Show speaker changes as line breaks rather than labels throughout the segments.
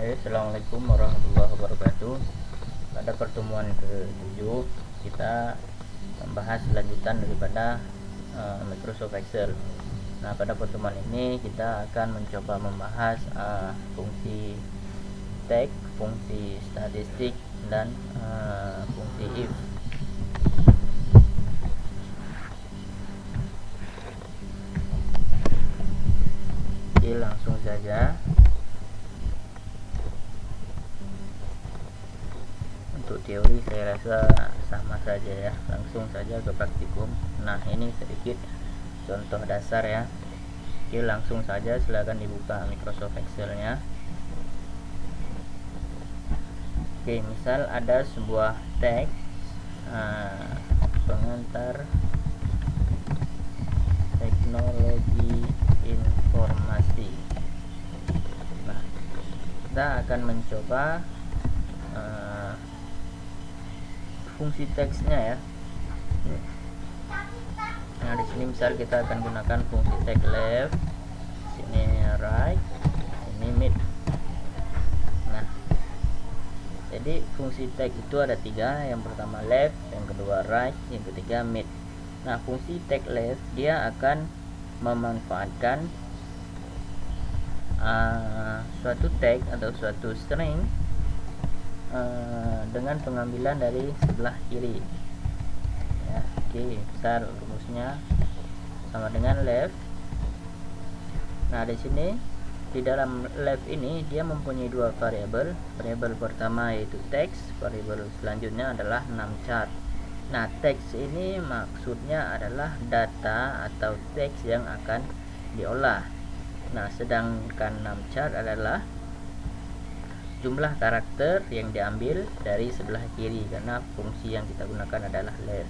Assalamualaikum warahmatullahi wabarakatuh. Pada pertemuan ke-7 kita membahas lanjutan daripada Microsoft Excel. Nah, pada pertemuan ini kita akan mencoba membahas fungsi tag, fungsi statistik, dan fungsi if. Oke, langsung saja. Untuk teori saya rasa sama saja ya, langsung saja ke praktikum. Nah, ini sedikit contoh dasar ya. Oke, langsung saja, silakan dibuka Microsoft Excel nya. Oke, misal ada sebuah tag pengantar teknologi informasi. Nah, kita akan mencoba fungsi teksnya ya. Nah, di sini misal kita akan gunakan fungsi tag left, sini right, sini mid. Nah, jadi fungsi tag itu ada 3, yang pertama left, yang kedua right, yang ketiga mid. Nah, fungsi tag left dia akan memanfaatkan suatu tag atau suatu string dengan pengambilan dari sebelah kiri ya. Oke, besar rumusnya sama dengan left. Nah, di sini di dalam left ini dia mempunyai 2 variabel. Variabel pertama yaitu text, variabel selanjutnya adalah numchart. Nah, teks ini maksudnya adalah data atau teks yang akan diolah. Nah, sedangkan numchart adalah jumlah karakter yang diambil dari sebelah kiri, karena fungsi yang kita gunakan adalah left.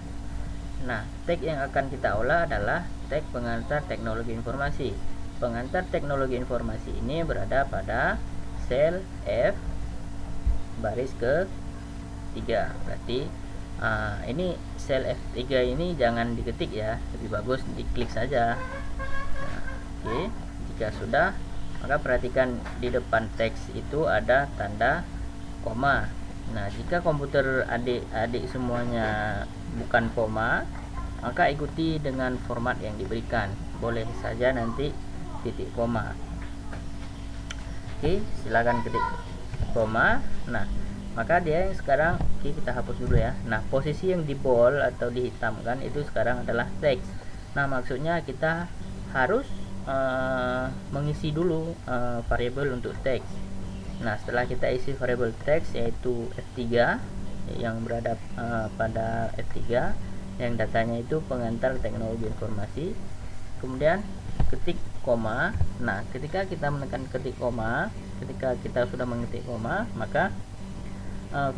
Nah, tag yang akan kita olah adalah tag pengantar teknologi informasi. Pengantar teknologi informasi ini berada pada sel F baris ke-3. Berarti ini sel F3 ini jangan diketik ya, lebih bagus diklik saja. Nah, oke, jika sudah, maka perhatikan di depan teks itu ada tanda koma. Nah, jika komputer adik-adik semuanya bukan koma, maka ikuti dengan format yang diberikan. Boleh saja nanti titik koma. Oke, silakan ketik koma. Nah, maka dia yang sekarang, oke, kita hapus dulu ya. Nah, posisi yang di bold atau dihitamkan itu sekarang adalah teks. Nah, maksudnya kita harus mengisi dulu variabel untuk teks. Nah, setelah kita isi variabel teks yaitu F3 yang berada pada F3 yang datanya itu pengantar teknologi informasi, kemudian ketik koma. Nah, ketika kita menekan ketik koma, ketika kita sudah mengetik koma, maka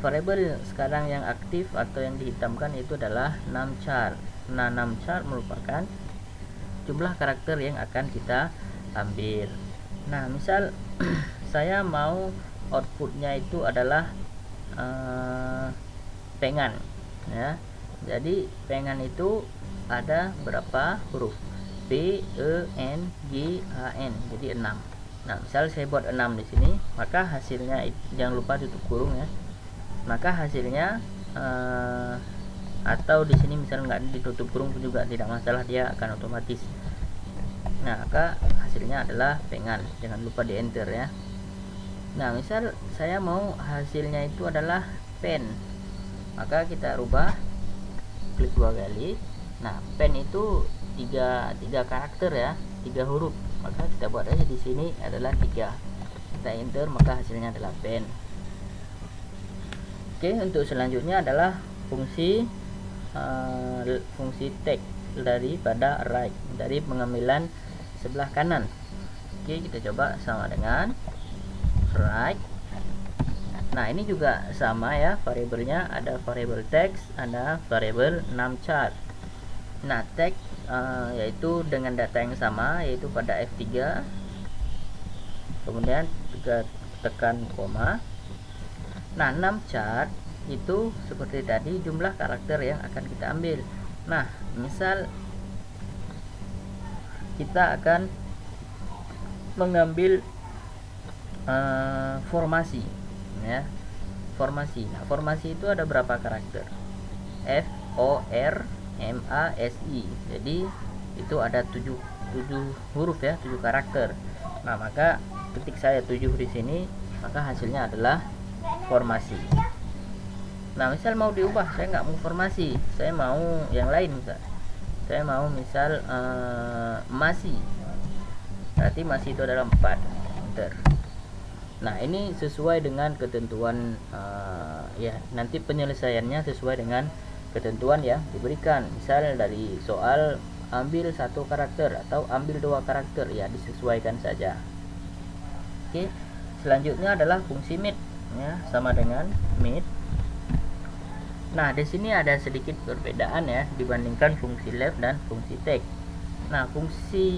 variabel sekarang yang aktif atau yang dihitamkan itu adalah numchart. Nah, numchart merupakan jumlah karakter yang akan kita ambil. Nah, misal saya mau outputnya itu adalah pengan ya. Jadi pengan itu ada berapa huruf? P, E, N, G, A, N. Jadi 6. Nah, misal saya buat 6 di sini, maka hasilnya jangan lupa tutup kurung ya. Maka hasilnya atau di sini misal nggak ditutup kurung pun juga tidak masalah, dia akan otomatis. Nah, maka hasilnya adalah pengan, jangan lupa di enter ya. Nah, misal saya mau hasilnya itu adalah pen, maka kita rubah, klik 2 kali. Nah, pen itu tiga karakter ya, 3 huruf, maka kita buat aja di sini adalah 3. Kita enter, maka hasilnya adalah pen. Oke, untuk selanjutnya adalah fungsi tag daripada right, dari pengambilan sebelah kanan. Oke, kita coba sama dengan right. Nah, ini juga sama ya, variabelnya ada variabel text, ada variabel numchart. Nah, text yaitu dengan data yang sama, yaitu pada F3, kemudian tekan koma. Nah, numchart itu seperti tadi jumlah karakter yang akan kita ambil. Nah, misal kita akan mengambil formasi ya, formasi. Nah, formasi itu ada berapa karakter? F O R M A S I. Jadi itu ada 7 huruf ya, 7 karakter. Nah, maka ketik saya 7 di sini, maka hasilnya adalah formasi. Nah, misal mau diubah, saya nggak mau formasi, saya mau yang lain. Misal saya mau masih, berarti masih itu adalah 4. Enter. Nah, ini sesuai dengan ketentuan ya, nanti penyelesaiannya sesuai dengan ketentuan yang diberikan. Misal dari soal ambil 1 karakter atau ambil 2 karakter, ya disesuaikan saja. Oke, selanjutnya adalah fungsi mid ya, sama dengan mid. Nah, di sini ada sedikit perbedaan ya dibandingkan fungsi left dan fungsi take. Nah, fungsi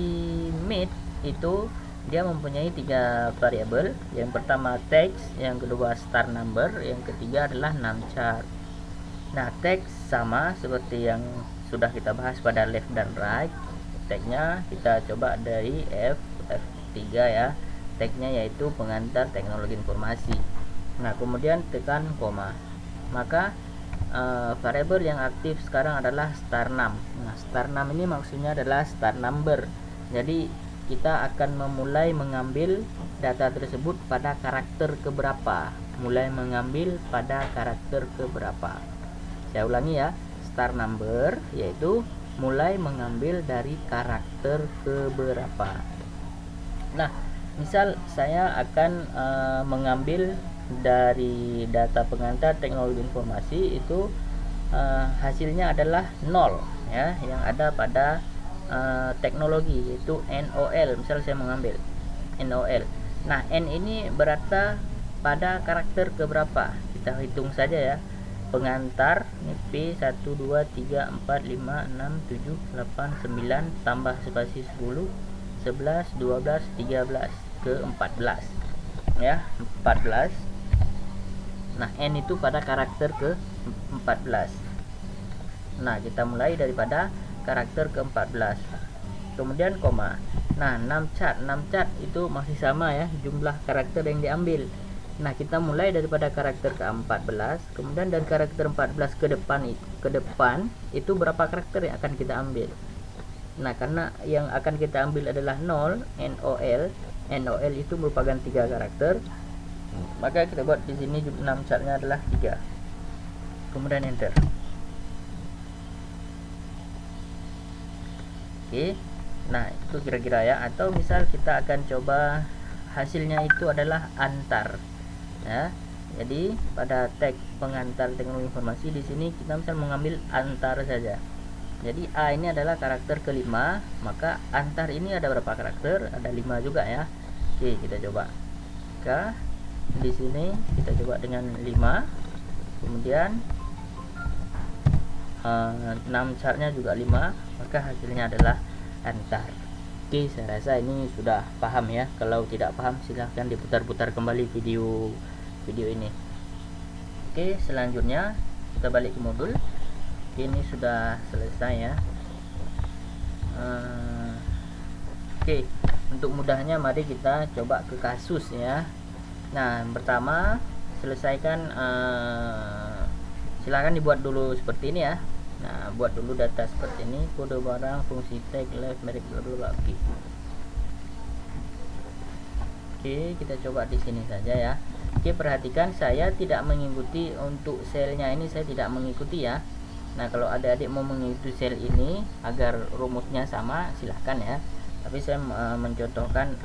mid itu dia mempunyai 3 variabel. Yang pertama text, yang kedua star number, yang ketiga adalah numchart. Nah, text sama seperti yang sudah kita bahas pada left dan right. Tagnya kita coba dari F3 ya. Tagnya yaitu pengantar teknologi informasi. Nah, kemudian tekan koma. Maka variabel yang aktif sekarang adalah star num. Nah, star num ini maksudnya adalah star number. Jadi kita akan memulai mengambil data tersebut pada karakter keberapa. Mulai mengambil pada karakter keberapa. Saya ulangi ya, star number yaitu mulai mengambil dari karakter keberapa. Nah, misal saya akan mengambil dari data pengantar teknologi informasi itu hasilnya adalah 0 ya, yang ada pada teknologi yaitu NOL. Misal saya mengambil NOL. Nah, N ini berada pada karakter keberapa? Kita hitung saja ya. Pengantar ini P 1 2 3 4 5 6 7 8 9 tambah spasi 10 11 12 13 ke 14 ya, 14. Nah, N itu pada karakter ke 14. Nah, kita mulai daripada karakter ke-14, kemudian koma. Nah, numchart itu masih sama ya, jumlah karakter yang diambil. Nah, kita mulai daripada karakter ke-14, kemudian dari karakter 14 ke depan itu berapa karakter yang akan kita ambil. Nah, karena yang akan kita ambil adalah 0, NOL itu merupakan 3 karakter, maka kita buat di sini numchartnya adalah 3. Kemudian enter. Oke. Nah, itu kira-kira ya. Atau misal kita akan coba hasilnya itu adalah antar ya. Jadi pada tag pengantar teknologi informasi di sini kita misal mengambil antar saja. Jadi A ini adalah karakter kelima, maka antar ini ada berapa karakter? Ada 5 juga ya. Oke, kita coba. K di sini kita coba dengan 5. Kemudian numchartnya juga 5, maka hasilnya adalah antar. Oke, saya rasa ini sudah paham ya. Kalau tidak paham silahkan diputar-putar kembali video ini. Oke, selanjutnya kita balik ke modul. Ini sudah selesai ya. Oke, untuk mudahnya mari kita coba ke kasus ya. Nah, pertama selesaikan, silahkan dibuat dulu seperti ini ya. Nah, buat dulu data seperti ini, kode barang, fungsi tag, left, merek, bla bla bla. Oke, kita coba di sini saja ya. Oke, perhatikan saya tidak mengikuti untuk selnya ini, saya tidak mengikuti ya. Nah, kalau adik-adik mau mengikuti sel ini agar rumusnya sama, silahkan ya. Tapi saya mencontohkan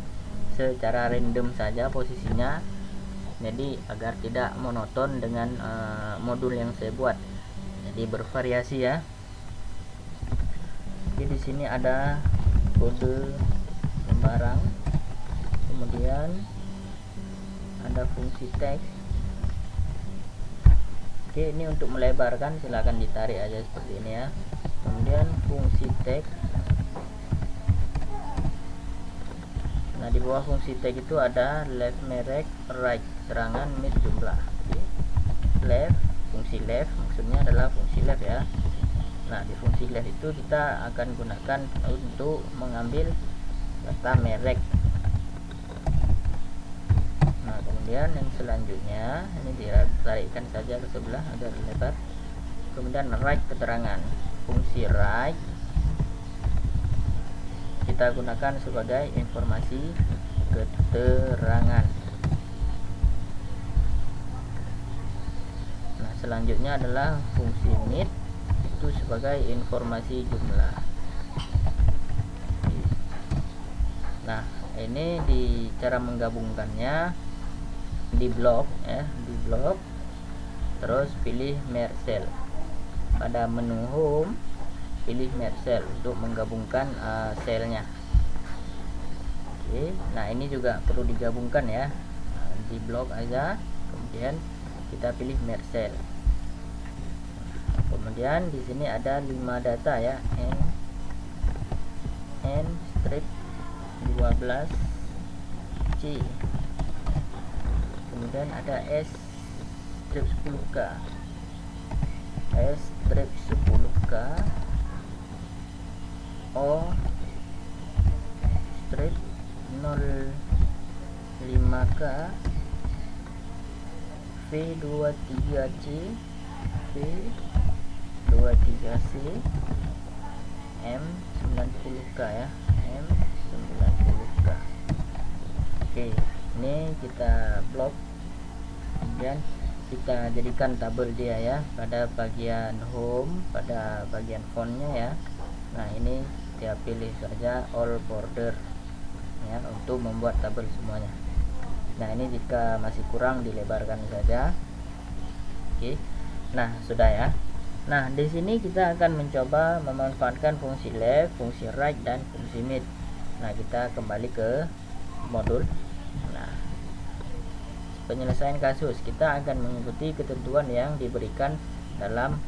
secara random saja posisinya, jadi agar tidak monoton dengan modul yang saya buat. Jadi bervariasi ya. Oke, di sini ada kode barang, kemudian ada fungsi teks. Oke, ini untuk melebarkan silahkan ditarik aja seperti ini ya. Kemudian fungsi teks. Nah, di bawah fungsi tag itu ada left, merek, right, serangan, mid, jumlah. Oke. Left, fungsi left maksudnya adalah fungsi left ya. Nah, di fungsi left itu kita akan gunakan untuk mengambil data merek. Kemudian yang selanjutnya ini ditarikkan saja ke sebelah agar lebar. Kemudian write keterangan. Fungsi write kita gunakan sebagai informasi keterangan. Nah, selanjutnya adalah fungsi mit, itu sebagai informasi jumlah. Nah, ini di cara menggabungkannya di blok ya, di blok, terus pilih merge cell. Pada menu home pilih merge cell untuk menggabungkan selnya. Oke, nah ini juga perlu digabungkan ya, di blok aja, kemudian kita pilih merge cell. Kemudian di sini ada 5 data ya, n strip 12C, kemudian ada S strip 10K, S strip 10K, O strip 05K, V23C, V23C, M90K ya, M90K. Oke, ini kita blok, kemudian kita jadikan tabel dia ya, pada bagian home, pada bagian fontnya ya. Nah, ini dia pilih saja all border ya untuk membuat tabel semuanya. Nah, ini jika masih kurang dilebarkan saja. Oke. Nah, sudah ya. Nah, di sini kita akan mencoba memanfaatkan fungsi left, fungsi right, dan fungsi mid. Nah, kita kembali ke modul. Nah, penyelesaian kasus kita akan mengikuti ketentuan yang diberikan dalam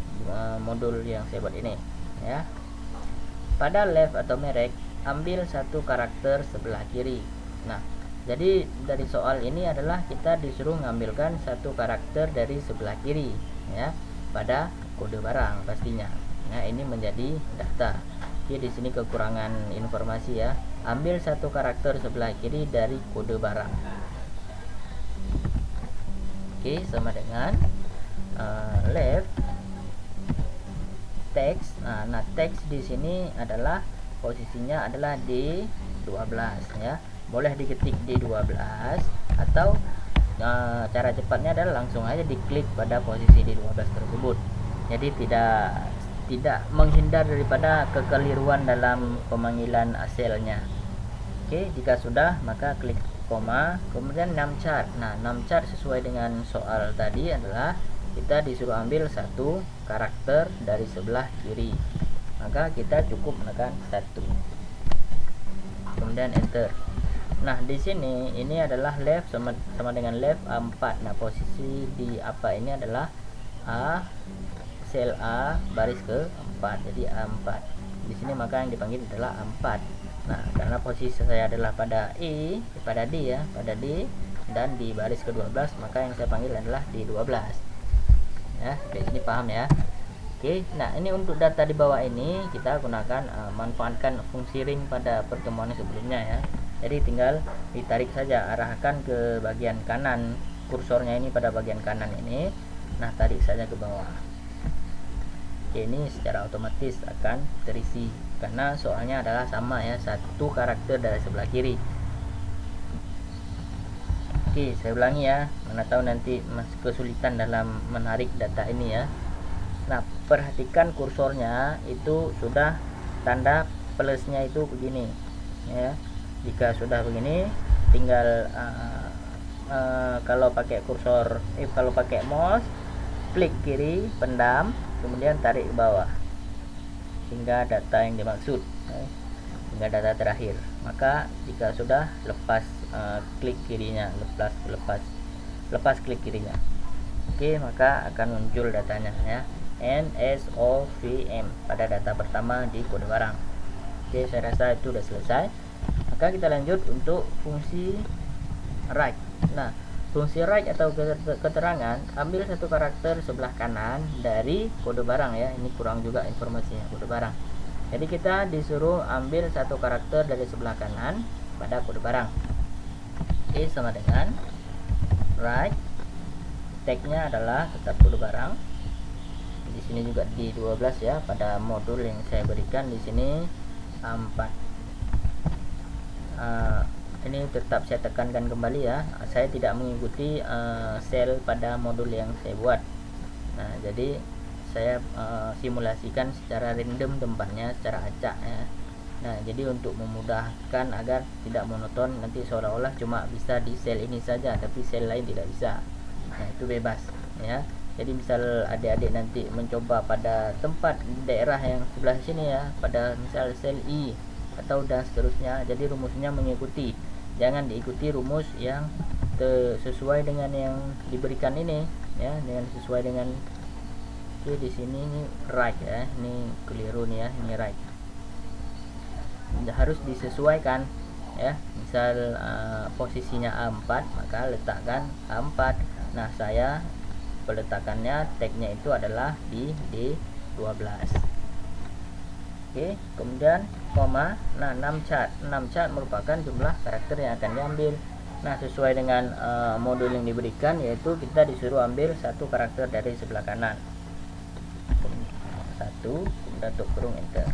modul yang saya buat ini ya. Pada left atau merek, ambil satu karakter sebelah kiri. Nah, jadi dari soal ini adalah kita disuruh mengambilkan satu karakter dari sebelah kiri ya, pada kode barang pastinya. Nah, ini menjadi data. Oke, di sini kekurangan informasi ya. Ambil satu karakter sebelah kiri dari kode barang. Oke, sama dengan left teks. Nah, teks di sini adalah posisinya adalah D12 ya. Boleh diketik D12 atau cara cepatnya adalah langsung aja diklik pada posisi D12 tersebut. Jadi tidak menghindar daripada kekeliruan dalam pemanggilan selnya. Oke, jika sudah maka klik koma, kemudian num chart. Nah, num chart sesuai dengan soal tadi adalah kita disuruh ambil satu karakter dari sebelah kiri, maka kita cukup menekan 1, kemudian enter. Nah, di sini ini adalah left sama dengan left A4. Nah, posisi di apa ini adalah A, sel A baris ke 4, jadi A4 di sini, maka yang dipanggil adalah A4. Nah, karena posisi saya adalah pada D ya, pada D dan di baris ke-12, maka yang saya panggil adalah D12 ya. Di sini paham ya. Oke, nah ini untuk data di bawah ini kita gunakan manfaatkan fungsi ring pada pertemuan sebelumnya ya. Jadi tinggal ditarik saja, arahkan ke bagian kanan kursornya ini, pada bagian kanan ini. Nah, tarik saja ke bawah. Oke, ini secara otomatis akan terisi karena soalnya adalah sama ya, satu karakter dari sebelah kiri. Oke, saya ulangi ya, mana tahu nanti masih kesulitan dalam menarik data ini ya. Nah, perhatikan kursornya itu sudah tanda plusnya itu begini ya. Jika sudah begini, tinggal kalau pakai kursor, kalau pakai mouse, klik kiri, pendam, kemudian tarik ke bawah hingga data yang dimaksud, hingga data terakhir. Maka jika sudah, lepas klik kirinya, lepas klik kirinya. Oke, maka akan muncul datanya ya, NSOVM pada data pertama di kode barang. Oke, saya rasa itu sudah selesai. Maka kita lanjut untuk fungsi write. Nah, fungsi write atau keterangan, ambil satu karakter sebelah kanan dari kode barang ya. Ini kurang juga informasinya, kode barang. Jadi kita disuruh ambil satu karakter dari sebelah kanan pada kode barang. Oke, sama dengan right, tagnya adalah tetap kode barang. Di sini juga di 12 ya, pada modul yang saya berikan di sini 4. Ini tetap saya tekankan kembali ya, saya tidak mengikuti sel pada modul yang saya buat. Nah, jadi saya simulasikan secara random tempatnya, secara acak ya. Nah, jadi untuk memudahkan agar tidak monoton, nanti seolah-olah cuma bisa di sel ini saja tapi sel lain tidak bisa. Nah, itu bebas ya. Jadi misal adik-adik nanti mencoba pada tempat daerah yang sebelah sini ya, pada misal sel I atau dan seterusnya, jadi rumusnya mengikuti, jangan diikuti rumus yang sesuai dengan yang diberikan ini ya, dengan sesuai dengan di sini ini right ya, ini keliru nih ya, ini right. Harus disesuaikan ya, misal posisinya A4 maka letakkan A4. Nah, saya peletakannya tagnya itu adalah di D12. Oke, kemudian koma. Nah, 6 chart merupakan jumlah karakter yang akan diambil. Nah, sesuai dengan modul yang diberikan, yaitu kita disuruh ambil satu karakter dari sebelah kanan, 1, kemudian tutup kurung enter.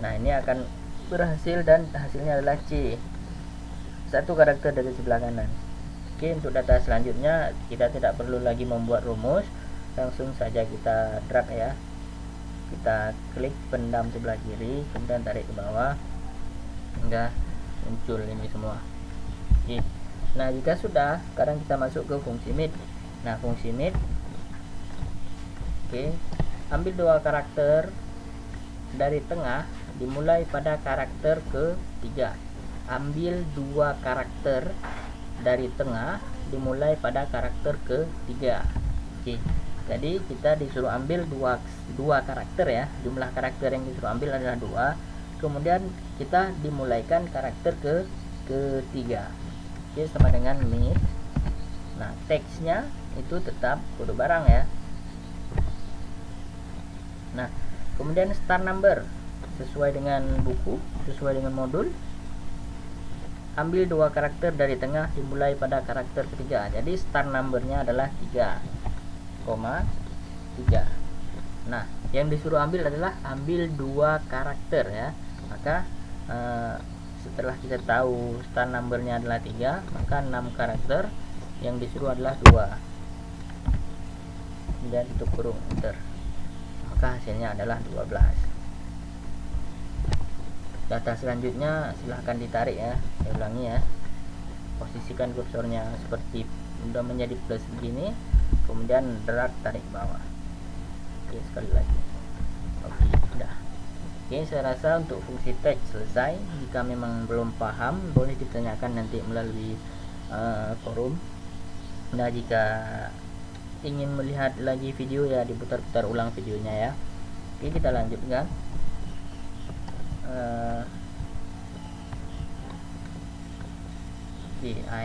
Nah, ini akan berhasil dan hasilnya adalah C, satu karakter dari sebelah kanan. Oke, untuk data selanjutnya kita tidak perlu lagi membuat rumus, langsung saja kita drag ya, kita klik pendam sebelah kiri, kemudian tarik ke bawah hingga muncul ini semua. Oke. Nah, jika sudah, sekarang kita masuk ke fungsi mid. Nah, fungsi mid, oke, ambil 2 karakter dari tengah, dimulai pada karakter ke-3. Ambil 2 karakter dari tengah, dimulai pada karakter ke-3. Oke, jadi kita disuruh ambil dua karakter ya, jumlah karakter yang disuruh ambil adalah 2, kemudian kita dimulaikan karakter ke-3. Oke, sama dengan mid. Nah, teksnya itu tetap kode barang ya. Nah, kemudian start number sesuai dengan buku, sesuai dengan modul. Ambil 2 karakter dari tengah, dimulai pada karakter ketiga. Jadi start numbernya adalah 3,3. Nah, yang disuruh ambil adalah ambil 2 karakter ya. Maka setelah kita tahu start numbernya adalah 3, maka 6 karakter yang disuruh adalah 2. Dan tutup kurung enter. Maka hasilnya adalah 12. Data selanjutnya silahkan ditarik ya, saya ulangi ya, posisikan kursornya seperti sudah menjadi plus begini, kemudian drag tarik ke bawah. Oke, sekali lagi. Oke, sudah. Oke, saya rasa untuk fungsi teks selesai. Jika memang belum paham, boleh ditanyakan nanti melalui forum. Nah, jika ingin melihat lagi video ya, diputar-putar ulang videonya ya. Oke, kita lanjutkan.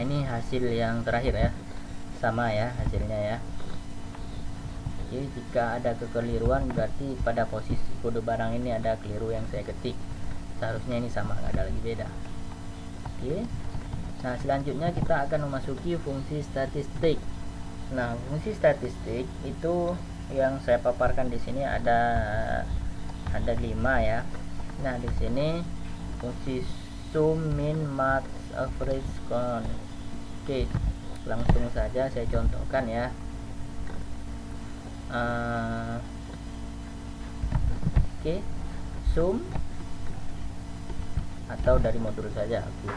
Ini hasil yang terakhir ya, sama ya hasilnya ya. Jadi jika ada kekeliruan berarti pada posisi kode barang ini ada keliru yang saya ketik, seharusnya ini sama, nggak ada lagi beda. Oke, nah selanjutnya kita akan memasuki fungsi statistik. Nah, fungsi statistik itu yang saya paparkan di sini ada 5 ya. Nah, di sini fungsi sum, min, max, average, count. Oke, langsung saja saya contohkan ya. Oke, sum atau dari modul saja. Oke.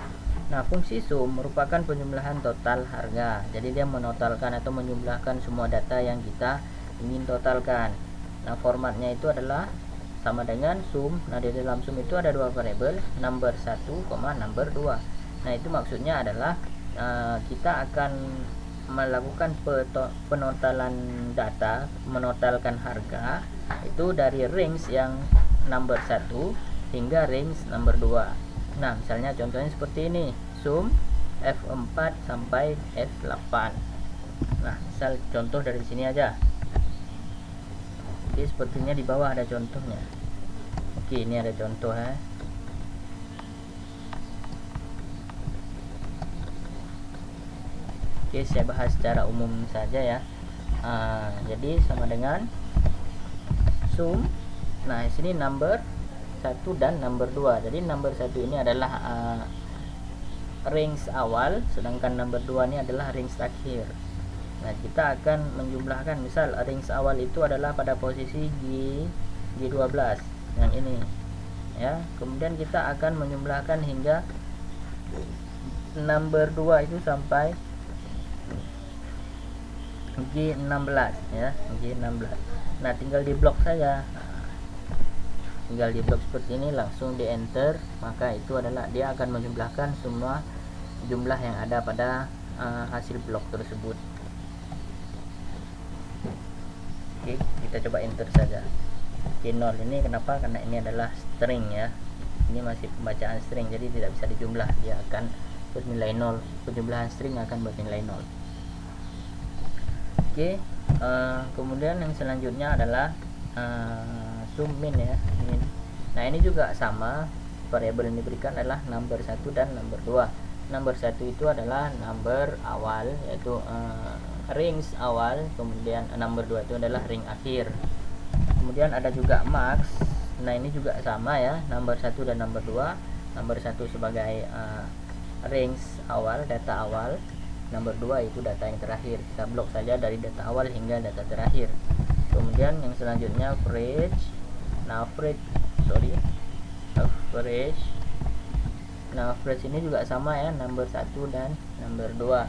Nah, fungsi sum merupakan penjumlahan total harga. Jadi dia menotalkan atau menjumlahkan semua data yang kita ingin totalkan. Nah, formatnya itu adalah sama dengan sum. Nah, di dalam sum itu ada 2 variabel, number 1, number 2. Nah, itu maksudnya adalah kita akan melakukan penotalan data, menotalkan harga itu dari range yang number 1 hingga range number 2. Nah, misalnya contohnya seperti ini, sum F4 sampai F8. Nah, misal contoh dari sini aja. Oke, sepertinya di bawah ada contohnya. Oke, ini ada contoh ya. Oke, Oke, saya bahas secara umum saja ya. Jadi sama dengan sum. Nah, sini number 1 dan number 2. Jadi number 1 ini adalah range awal, sedangkan number 2 ini adalah range akhir. Nah, kita akan menjumlahkan, misal range awal itu adalah pada posisi G12 yang ini ya. Kemudian kita akan menjumlahkan hingga number 2 itu sampai G16 ya, G16. Nah, tinggal di blok saja. Tinggal di blok seperti ini, langsung di enter, maka itu adalah dia akan menjumlahkan semua jumlah yang ada pada hasil blok tersebut. Oke, kita coba enter saja. G0 ini kenapa? Karena ini adalah string ya. Ini masih pembacaan string, jadi tidak bisa dijumlah, dia akan bernilai 0. Penjumlahan string akan bernilai 0. Oke, kemudian yang selanjutnya adalah sum min ya, min. Nah, ini juga sama, variabel yang diberikan adalah number 1 dan number 2. Number 1 itu adalah number awal, yaitu range awal, kemudian number 2 itu adalah ring akhir. Kemudian ada juga max. Nah, ini juga sama ya, number 1 dan number 2. Number 1 sebagai range awal, data awal. Number 2 itu data yang terakhir. Kita blok saja dari data awal hingga data terakhir. Kemudian yang selanjutnya average. Nah, average ini juga sama ya, number 1 dan number 2.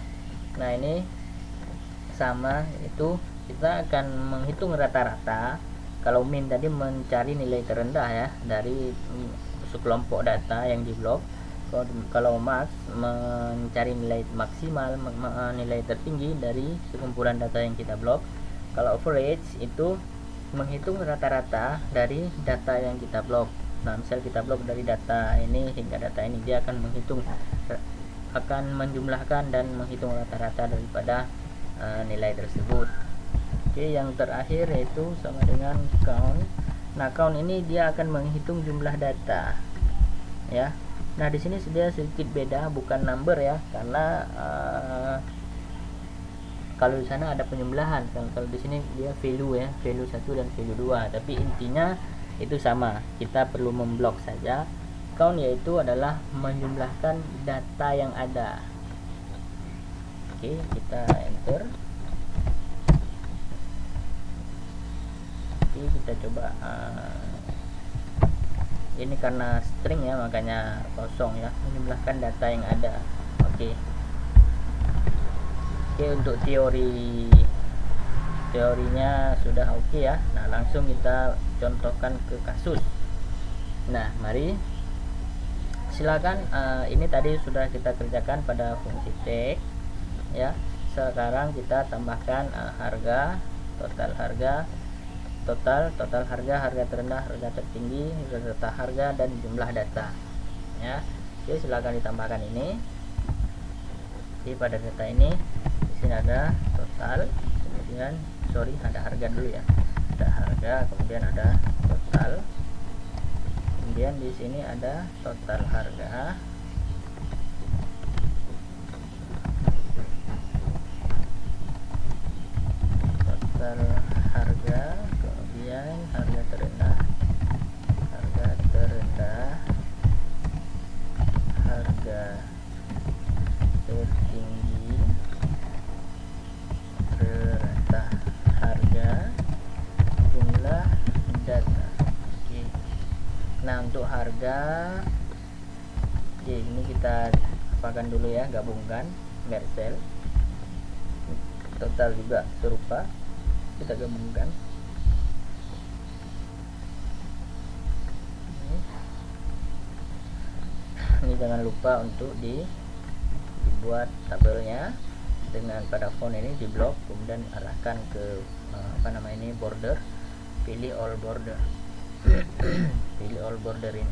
Nah, ini sama, itu kita akan menghitung rata-rata. Kalau min tadi mencari nilai terendah ya dari sekelompok data yang di blok. Kalau max mencari nilai maksimal, nilai tertinggi dari sekumpulan data yang kita blok. Kalau average itu menghitung rata-rata dari data yang kita blok. Nah, misal kita blok dari data ini hingga data ini, dia akan menghitung, akan menjumlahkan dan menghitung rata-rata daripada nilai tersebut. Oke, yang terakhir yaitu sama dengan count. Nah, count ini dia akan menghitung jumlah data ya. Nah, di sini sudah sedikit beda, bukan number ya, karena kalau di sana ada penjumlahan. Kalau di sini dia value ya, value 1 dan value 2, tapi intinya itu sama. Kita perlu memblok saja. Count yaitu adalah menjumlahkan data yang ada. Oke, kita enter. Oke, kita coba ini karena string ya, makanya kosong ya, menjumlahkan data yang ada. Oke, untuk teorinya sudah oke ya. Nah, langsung kita contohkan ke kasus. Nah, mari silakan. Ini tadi sudah kita kerjakan pada fungsi text ya. Sekarang kita tambahkan harga, total harga, total harga terendah, harga tertinggi, data harga, dan jumlah data ya. Oke, silakan ditambahkan ini. Oke, pada data ini di sini ada total, kemudian ada harga dulu ya, ada harga, kemudian ada total, kemudian di sini ada total harga, kemudian harga terendah, harga tertinggi, rata harga, jumlah data. Oke. Nah, untuk harga, oke, ini kita apakan dulu ya, gabungkan merge cell. Total juga serupa, kita gabungkan. Ini jangan lupa untuk dibuat tabelnya dengan pada font ini di blok, kemudian arahkan ke ini border, pilih all border. Pilih all border ini.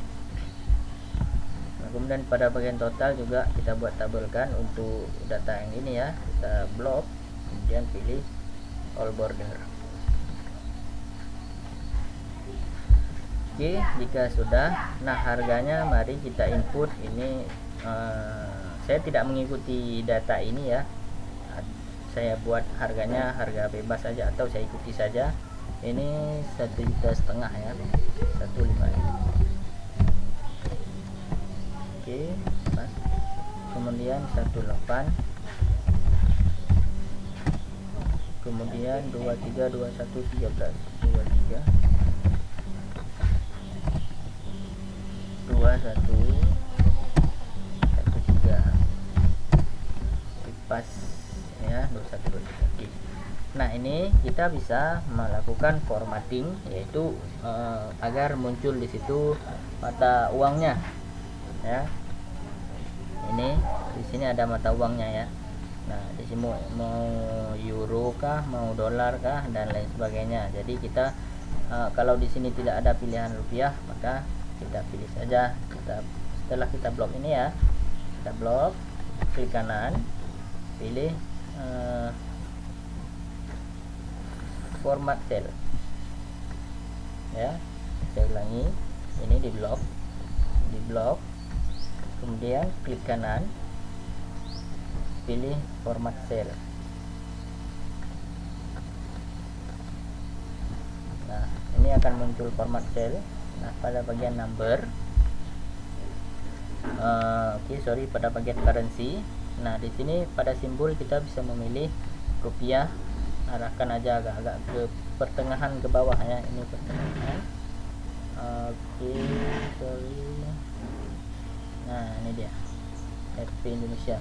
Nah, kemudian pada bagian total juga kita buat tabelkan untuk data yang ini ya, kita blok, kemudian pilih all border. Oke, jika sudah, nah harganya mari kita input ini. Saya tidak mengikuti data ini ya, saya buat harganya harga bebas saja atau saya ikuti saja. Ini 1,5 juta ya, 1,5. Oke, pas. Kemudian 1,8, kemudian 23, 21, 13, 23, 21, 13, pas ya, 21, 23. Oke. Nah, ini kita bisa melakukan formatting, yaitu agar muncul di situ mata uangnya ya. Ini di sini ada mata uangnya ya. Nah, di sini mau euro kah, mau dolar kah, dan lain sebagainya. Jadi kita kalau di sini tidak ada pilihan rupiah, maka kita pilih saja. Setelah kita blok ini ya, kita blok, klik kanan, pilih format cell ya. Saya ulangi, ini di blok, kemudian klik kanan, pilih format cell. Nah, ini akan muncul format cell. Nah, pada bagian number, pada bagian currency. Nah, di sini pada simbol kita bisa memilih rupiah. Arahkan aja agak-agak ke pertengahan ke bawah ya. Ini pertengahan. Nah, ini dia Rp Indonesia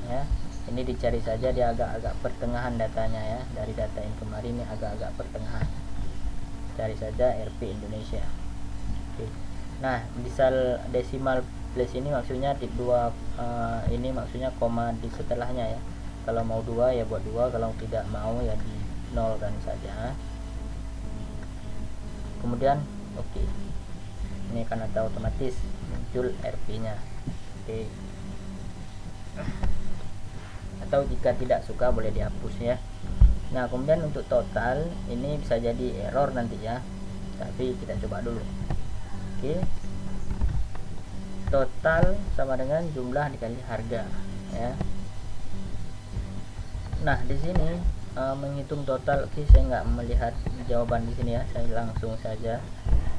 ya. Ini dicari saja, dia agak-agak pertengahan datanya ya. Dari data yang kemarin ini agak-agak pertengahan. Cari saja Rp Indonesia. Oke. Nah, misal decimal place ini maksudnya di dua, ini maksudnya koma di setelahnya ya. Kalau mau 2 ya buat 2, kalau tidak mau ya di nolkan saja. Kemudian oke. Ini akan otomatis muncul Rp-nya. Oke. Atau jika tidak suka boleh dihapus ya. Nah, kemudian untuk total ini bisa jadi error nanti ya. Tapi kita coba dulu. Oke. Total sama dengan jumlah dikali harga ya. Nah, di sini menghitung total. Oke, saya nggak melihat jawaban di sini ya. Saya langsung saja.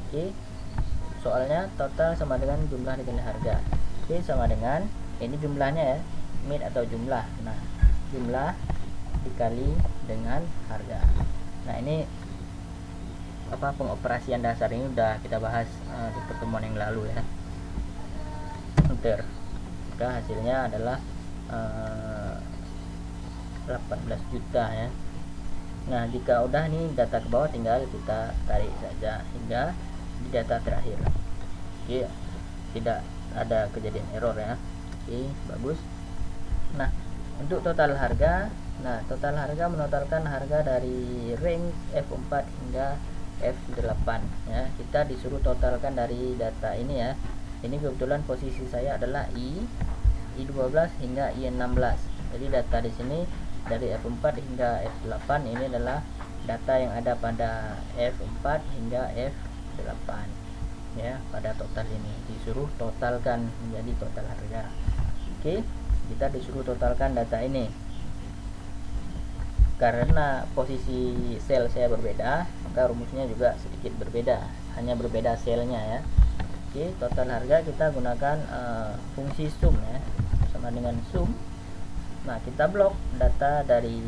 Oke. Soalnya total sama dengan jumlah dikali harga. Oke, sama dengan ini jumlahnya ya, mid atau jumlah. Nah, jumlah dikali dengan harga. Nah, ini pengoperasian dasar ini udah kita bahas di pertemuan yang lalu ya. Enter. Maka hasilnya adalah 18 juta ya. Nah, jika udah nih data ke bawah, tinggal kita tarik saja hingga di data terakhir. Oke, tidak ada kejadian error ya. Oke, bagus. Nah, untuk total harga, total harga menotalkan harga dari range F4 hingga F8 ya. Kita disuruh totalkan dari data ini ya. Ini kebetulan posisi saya adalah I12 hingga I16. Jadi data di sini dari F4 hingga F8 ini adalah data yang ada pada F4 hingga F8 ya. Pada total ini disuruh totalkan menjadi total harga. Oke, kita disuruh totalkan data ini. Karena posisi sel saya berbeda, maka rumusnya juga sedikit berbeda, hanya berbeda selnya ya. Oke, total harga kita gunakan fungsi sum ya, sama dengan sum. Nah, kita blok data dari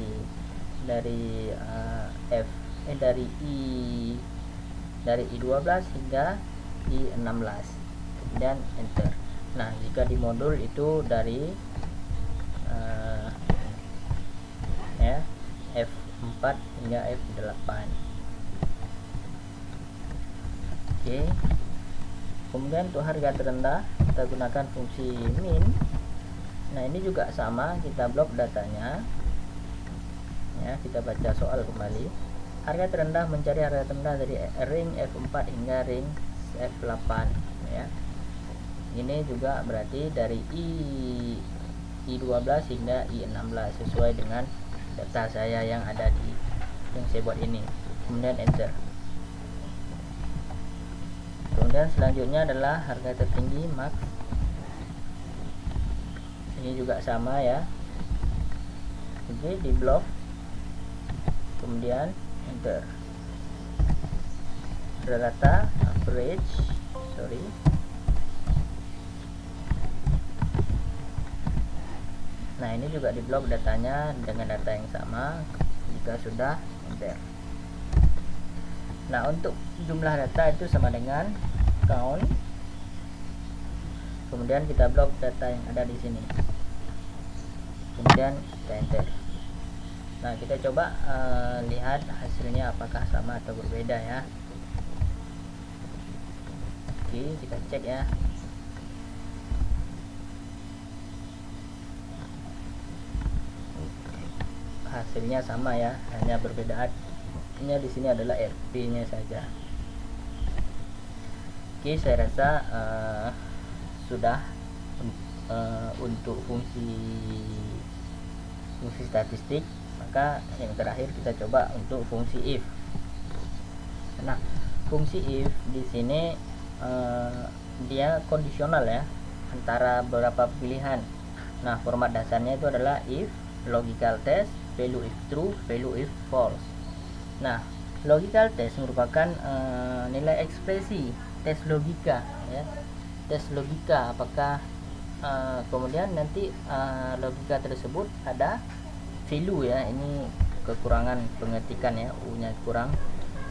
I12 hingga I16, kemudian enter. Nah, jika di modul itu dari F4 hingga F8. Oke. Kemudian untuk harga terendah kita gunakan fungsi min. Nah, ini juga sama, kita blok datanya ya. Kita baca soal kembali. Harga terendah, mencari harga terendah dari ring F4 hingga ring F8 ya. Ini juga berarti dari I12 hingga I16 sesuai dengan data saya yang ada di yang saya buat ini. Kemudian enter. Kemudian selanjutnya adalah harga tertinggi max. Ini juga sama ya. Oke, di blok, kemudian enter. Data average, sorry, nah ini juga di blok datanya dengan data yang sama jika sudah enter. Nah, untuk jumlah data itu sama dengan count, kemudian kita blok data yang ada di sini, kemudian kita enter. Nah, kita coba lihat hasilnya apakah sama atau berbeda ya. Oke, kita cek ya. Hasilnya sama ya, hanya perbedaannya di sini adalah RP-nya saja. Oke, saya rasa sudah untuk fungsi statistik. Maka yang terakhir kita coba untuk fungsi if. Nah, fungsi if di sini dia kondisional ya, antara beberapa pilihan. Nah, format dasarnya itu adalah if, logical test, value if true, value if false. Nah, logical test merupakan nilai ekspresi, tes logika ya, tes logika apakah kemudian nanti logika tersebut ada value ya. Ini kekurangan pengetikan ya, U-nya kurang.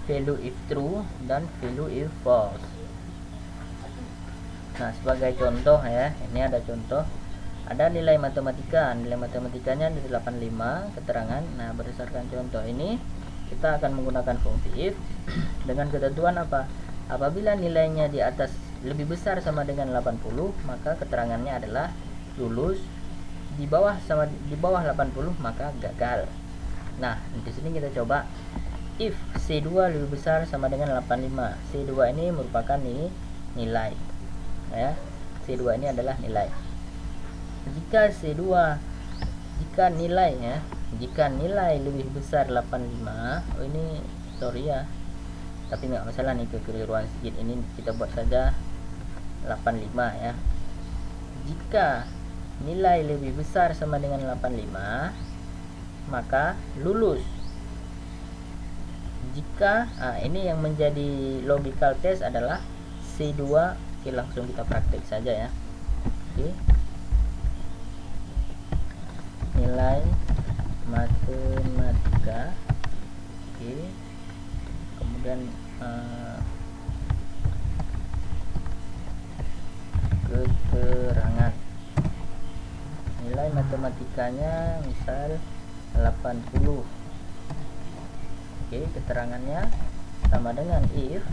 Value if true dan value if false. Nah, sebagai contoh ya, ini ada contoh, ada nilai matematika. Nilai matematikanya di 85 keterangan. Nah, berdasarkan contoh ini kita akan menggunakan fungsi if dengan ketentuan apa? Apabila nilainya di atas lebih besar sama dengan 80, maka keterangannya adalah lulus. Di bawah 80 maka gagal. Nah, di sini kita coba if C2 lebih besar sama dengan 85. C2 ini merupakan nilai ya. C2 ini adalah nilai. Jika nilai lebih besar 85, ini sorry ya, tapi nggak masalah nih, kekeliruan sedikit ini kita buat saja 85 ya. Jika nilai lebih besar sama dengan 85, maka lulus. Jika ini yang menjadi logical test adalah C2. Oke, langsung kita praktek saja ya. Oke, nilai matematika. Oke, kemudian keterangan nilai matematikanya misal 80. Oke, keterangannya sama dengan if.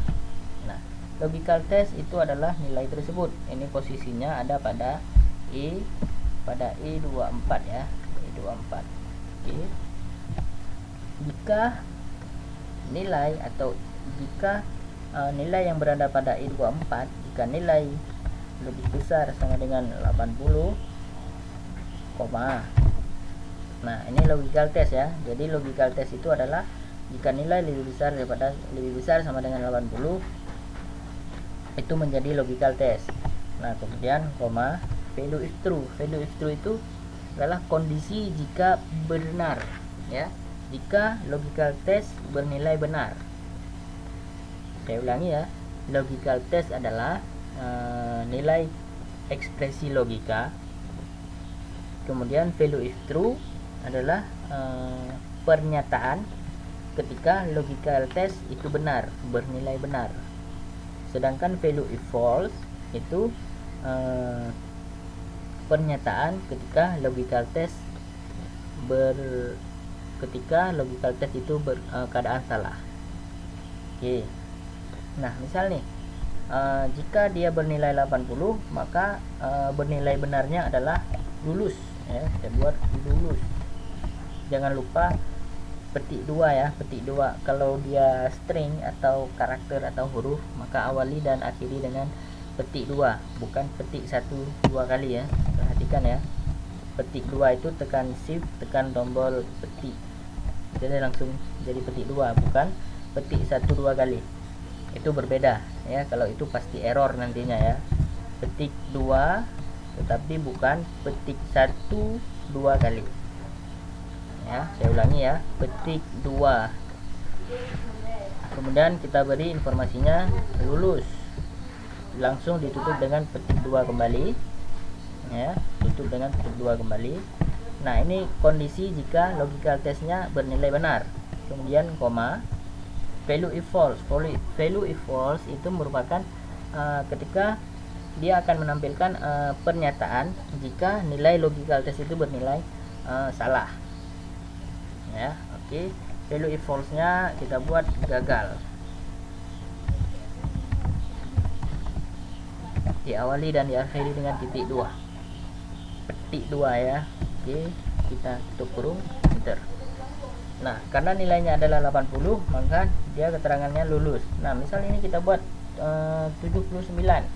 Nah, logical test itu adalah nilai tersebut. Ini posisinya ada pada E24 ya, E24. Oke. Jika nilai yang berada pada E24, jika nilai lebih besar sama dengan 80, nah ini logical test ya. Jadi logical test itu adalah jika nilai lebih besar sama dengan 80, itu menjadi logical test. Nah, kemudian value if true. Value if true itu adalah kondisi jika benar ya, jika logical test bernilai benar. Saya ulangi ya, logical test adalah nilai ekspresi logika. Kemudian value if true adalah pernyataan ketika logical test itu benar, bernilai benar. Sedangkan value if false itu pernyataan ketika logical test itu keadaan salah. Oke. Nah, misal nih, jika dia bernilai 80, maka bernilai benarnya adalah lulus ya. Saya buat lulus. Jangan lupa petik 2 ya, petik 2. Kalau dia string atau karakter atau huruf, maka awali dan akhiri dengan petik 2, bukan petik 1-2 kali ya. Perhatikan ya, petik 2 itu tekan shift, tekan tombol petik, jadi langsung jadi petik 2, bukan petik 1-2 kali. Itu berbeda ya, kalau itu pasti error nantinya ya. Petik 2 tetapi bukan petik 1-2 kali ya. Saya ulangi ya, petik 2, kemudian kita beri informasinya lulus, langsung ditutup dengan petik 2 kembali ya, tutup dengan petik 2 kembali. Nah, ini kondisi jika logical testnya bernilai benar. Kemudian koma, value if false. Value if false itu merupakan ketika dia akan menampilkan pernyataan jika nilai logical test itu bernilai salah ya. Oke, value if false nya kita buat gagal, diawali dan diakhiri dengan titik 2, petik 2 ya. Oke, kita tutup kurung, enter. Nah, karena nilainya adalah 80, maka dia keterangannya lulus. Nah, misal ini kita buat 79,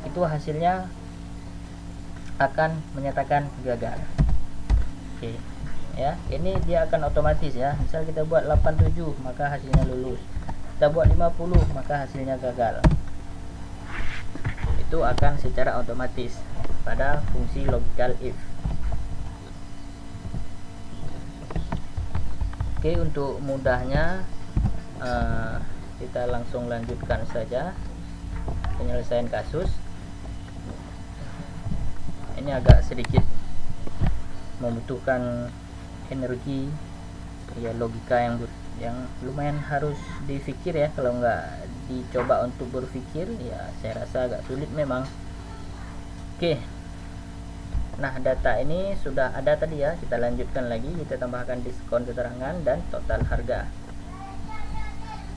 itu hasilnya akan menyatakan gagal. Oke ya, ini dia akan otomatis ya. Misal kita buat 87, maka hasilnya lulus. Kita buat 50, maka hasilnya gagal. Itu akan secara otomatis pada fungsi logical if. Oke, untuk mudahnya kita langsung lanjutkan saja penyelesaian kasus. Ini agak sedikit membutuhkan energi ya, logika yang lumayan harus dipikir ya. Kalau nggak dicoba untuk berpikir ya, saya rasa agak sulit memang. Oke, nah data ini sudah ada tadi ya, kita lanjutkan lagi, kita tambahkan diskon keterangan dan total harga.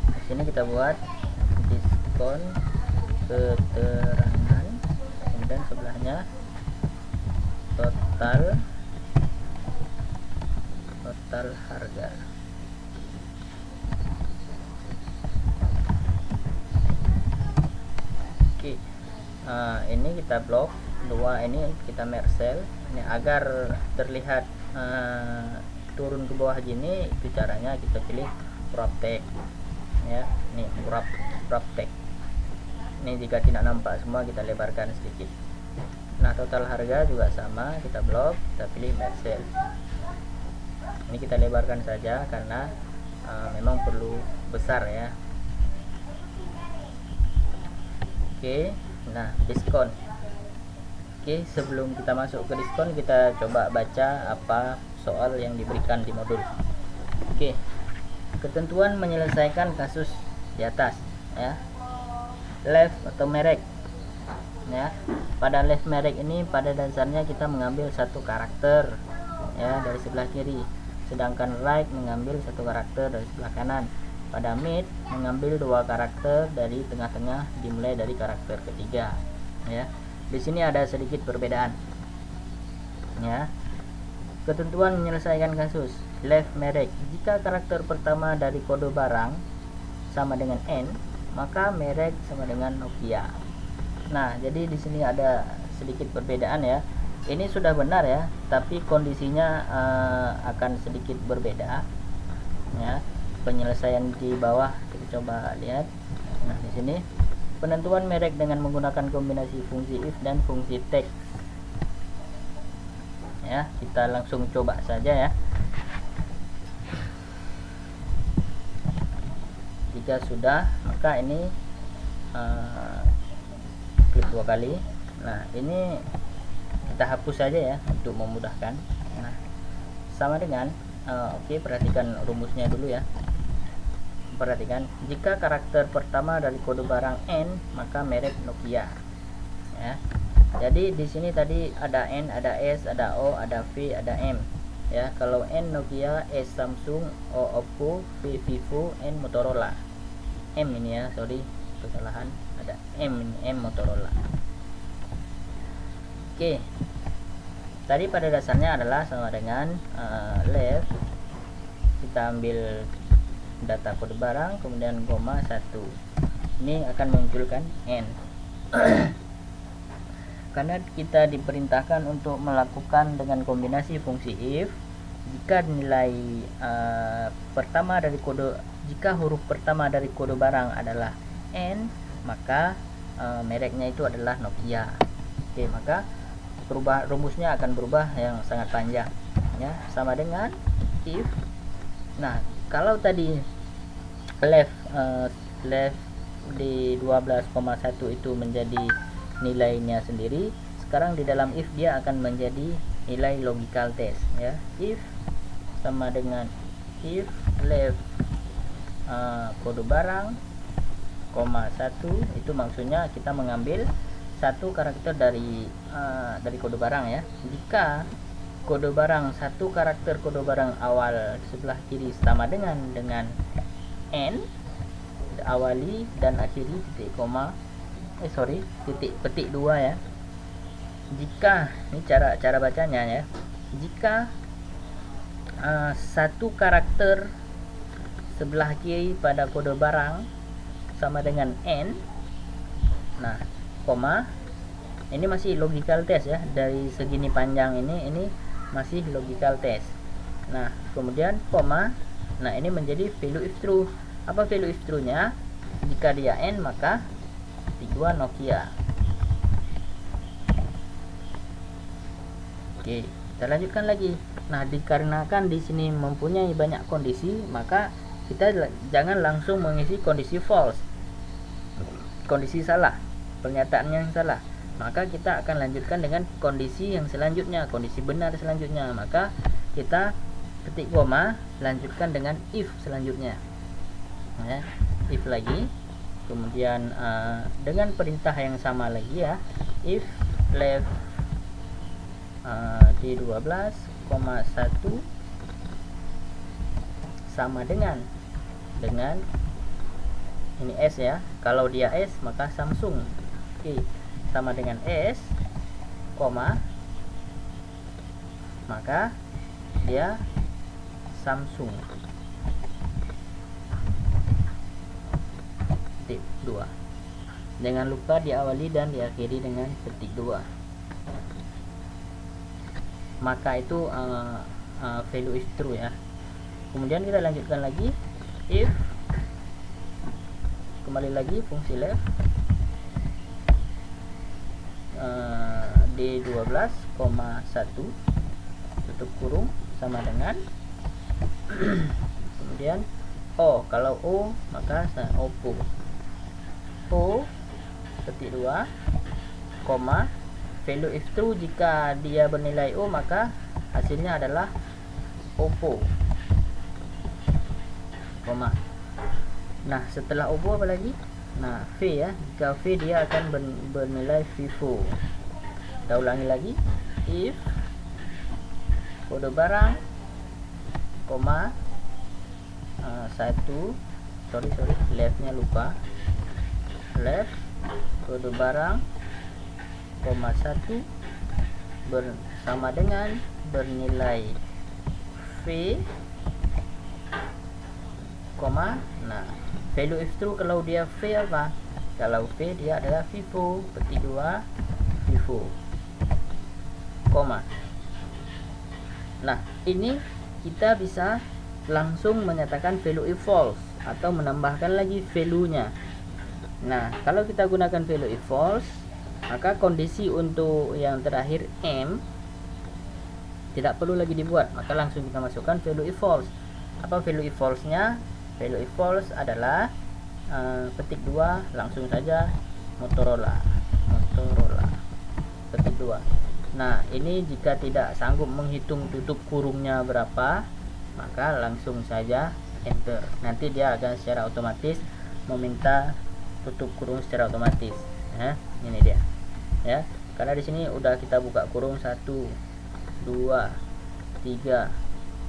Di sini kita buat diskon keterangan, kemudian sebelahnya total harga. Oke, ini kita blok 2, ini kita merge ini agar terlihat turun ke bawah gini. Itu caranya kita pilih wrap text ya. Ini wrap text. Ini jika tidak nampak semua kita lebarkan sedikit. Nah, total harga juga sama, kita blok, kita pilih merge. Ini kita lebarkan saja karena memang perlu besar ya. Oke, nah diskon. Oke, sebelum kita masuk ke diskon, kita coba baca apa soal yang diberikan di modul. Oke, ketentuan menyelesaikan kasus di atas ya. Left atau merek ya. Pada left merek ini pada dasarnya kita mengambil satu karakter ya dari sebelah kiri, sedangkan right mengambil satu karakter dari sebelah kanan. Pada mid mengambil 2 karakter dari tengah-tengah dimulai dari karakter ketiga ya. Di sini ada sedikit perbedaan ya. Ketentuan menyelesaikan kasus left merek, jika karakter pertama dari kode barang sama dengan N, maka merek sama dengan Nokia. Nah, jadi di sini ada sedikit perbedaan ya. Ini sudah benar ya, tapi kondisinya akan sedikit berbeda ya. Penyelesaian di bawah kita coba lihat. Nah, di sini penentuan merek dengan menggunakan kombinasi fungsi if dan fungsi text ya. Kita langsung coba saja ya. Jika sudah, maka ini klik 2 kali. Nah, ini kita hapus saja ya untuk memudahkan. Nah, sama dengan oke, perhatikan rumusnya dulu ya. Perhatikan, jika karakter pertama dari kode barang N, maka merek Nokia ya. Jadi di sini tadi ada N, ada S, ada O, ada V, ada M ya. Kalau N Nokia, S Samsung, O Oppo, V Vivo, N Motorola. M ini ya, sorry kesalahan, ada M ini, M Motorola. Oke, tadi pada dasarnya adalah sama dengan left, kita ambil data kode barang, kemudian koma 1, ini akan munculkan N. Karena kita diperintahkan untuk melakukan dengan kombinasi fungsi if, jika nilai jika huruf pertama dari kode barang adalah N, maka mereknya itu adalah Nokia. Oke, maka rumusnya akan berubah yang sangat panjang ya, sama dengan if. Nah, kalau tadi left di 12,1 itu menjadi nilainya sendiri, sekarang di dalam if dia akan menjadi nilai logical test ya. If sama dengan if left kode barang, 1, itu maksudnya kita mengambil satu karakter dari kode barang ya. Jika kode barang, satu karakter kode barang awal sebelah kiri sama dengan n, awali dan akhiri petik 2 ya. Jika ini cara bacanya ya, jika satu karakter sebelah kiri pada kode barang sama dengan n, nah koma, ini masih logical test ya, dari segini panjang ini masih logical test. Nah kemudian koma, nah ini menjadi value if true. Apa value if true nya? Jika dia n maka petik 2 Nokia. Oke, kita lanjutkan lagi. Nah, dikarenakan di sini mempunyai banyak kondisi, maka kita jangan langsung mengisi kondisi false, kondisi salah, pernyataannya yang salah. Maka kita akan lanjutkan dengan kondisi yang selanjutnya, kondisi benar selanjutnya. Maka kita ketik koma, lanjutkan dengan if selanjutnya ya, if lagi, kemudian dengan perintah yang sama lagi ya, if left di 12,1 sama dengan ini S ya. Kalau dia S maka Samsung. Oke, sama dengan S, koma, maka dia Samsung. Petik 2. Jangan lupa diawali dan diakhiri dengan petik 2. Maka itu value is true ya. Kemudian kita lanjutkan lagi, if, kembali lagi fungsi left di 12,1 tutup kurung sama dengan kemudian O, kalau O maka Oppo. O petik 2, koma, value if true, jika dia bernilai O maka hasilnya adalah Oppo, koma. Nah setelah Oppo apa lagi? Nah V ya, jika V dia akan bernilai Vivo. Kita ulangi lagi, if kode barang, koma, leftnya lupa, left kode barang, koma 1 bersama dengan bernilai V, koma. Nah value if true kalau dia V apa? Kalau V dia adalah Vivo, petik 2 Vivo, koma. Nah ini kita bisa langsung menyatakan value if false atau menambahkan lagi value nya. Nah kalau kita gunakan value if false, maka kondisi untuk yang terakhir M tidak perlu lagi dibuat, maka langsung kita masukkan value if false. Apa value if false nya? Value if false adalah petik 2, langsung saja Motorola petik 2. Nah ini jika tidak sanggup menghitung tutup kurungnya berapa, maka langsung saja enter. Nanti dia akan secara otomatis meminta tutup kurung secara otomatis ya. Ini dia ya, karena di sini udah kita buka kurung 1, 2, 3,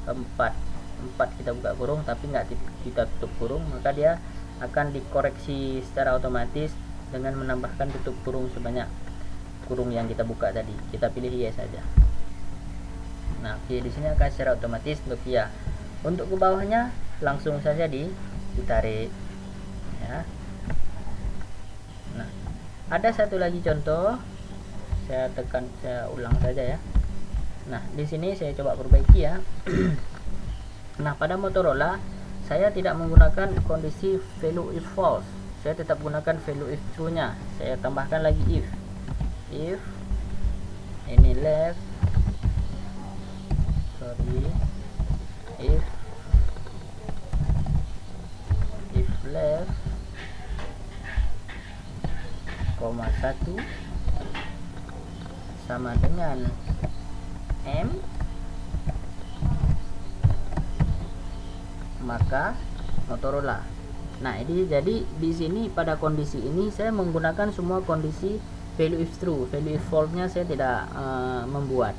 4 kita buka kurung tapi nggak kita tutup kurung, maka dia akan dikoreksi secara otomatis dengan menambahkan tutup kurung sebanyak kurung yang kita buka tadi. Kita pilih yes saja. Nah di sini akan secara otomatis Nokia. Untuk ke bawahnya langsung saja ditarik ya. Nah ada satu lagi contoh, saya ulang saja ya. Nah di sini saya coba perbaiki ya. Nah pada Motorola saya tidak menggunakan kondisi value if false, saya tetap gunakan value if true nya. Saya tambahkan lagi if ini left if left, koma 1 sama dengan M, maka Motorola. Nah, ini jadi di sini pada kondisi ini saya menggunakan semua kondisi value if true, value if false-nya saya tidak membuat.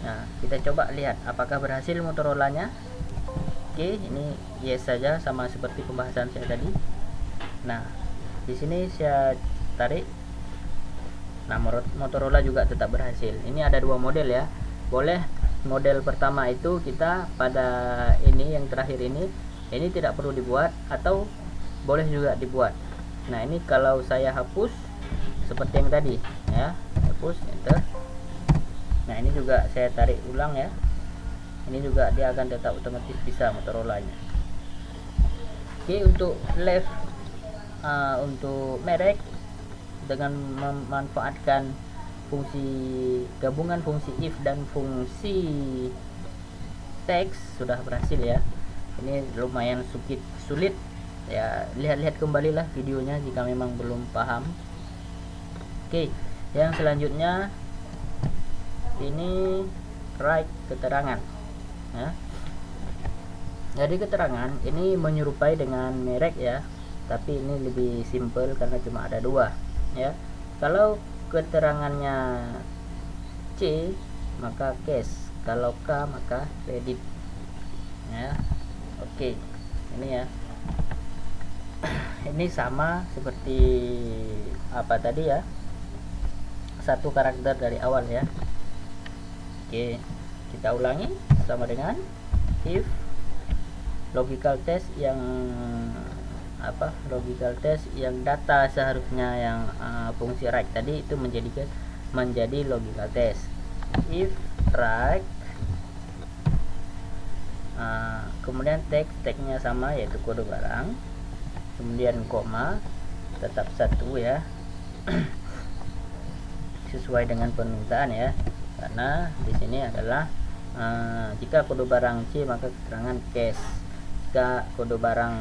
Nah, kita coba lihat apakah berhasil Motorola-nya. Oke, ini yes saja, sama seperti pembahasan saya tadi. Nah, di sini saya tarik. Nah, Motorola juga tetap berhasil. Ini ada dua model ya. Boleh model pertama itu kita pada ini yang terakhir ini tidak perlu dibuat, atau boleh juga dibuat. Nah, ini kalau saya hapus seperti yang tadi ya, hapus enter. Nah, ini juga saya tarik ulang ya, ini juga dia akan tetap otomatis bisa Motorola nya. Oke, untuk left untuk merek dengan memanfaatkan fungsi gabungan fungsi if dan fungsi text sudah berhasil ya. Ini lumayan sulit ya, lihat-lihat kembalilah videonya jika memang belum paham. Oke, yang selanjutnya ini write keterangan ya. Jadi keterangan ini menyerupai dengan merek ya, tapi ini lebih simple karena cuma ada dua ya. Kalau keterangannya C maka cash, kalau K maka credit ya. Oke, ini ya. Ini sama seperti apa tadi ya, satu karakter dari awal ya. Oke, kita ulangi sama dengan if logical test yang apa, logical test yang data seharusnya yang fungsi right tadi itu menjadi logical test. If right, kemudian tag-nya sama yaitu kode barang, kemudian koma tetap satu ya sesuai dengan permintaan ya, karena di sini adalah jika kode barang C maka keterangan cash, jika kode barang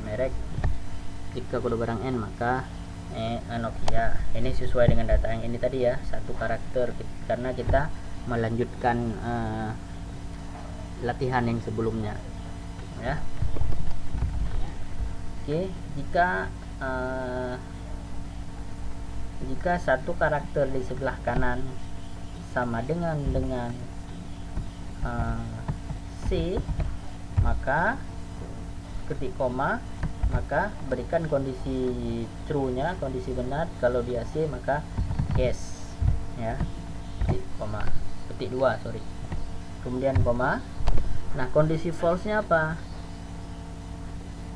merek, jika kode barang N maka Nokia. Ini sesuai dengan data yang ini tadi ya, satu karakter, karena kita melanjutkan latihan yang sebelumnya ya. Oke, jika satu karakter di sebelah kanan sama dengan C, maka ketik koma, maka berikan kondisi true nya, kondisi benar. Kalau dia C maka yes ya, ketik koma, ketik 2 sorry, kemudian koma. Nah, kondisi false nya apa?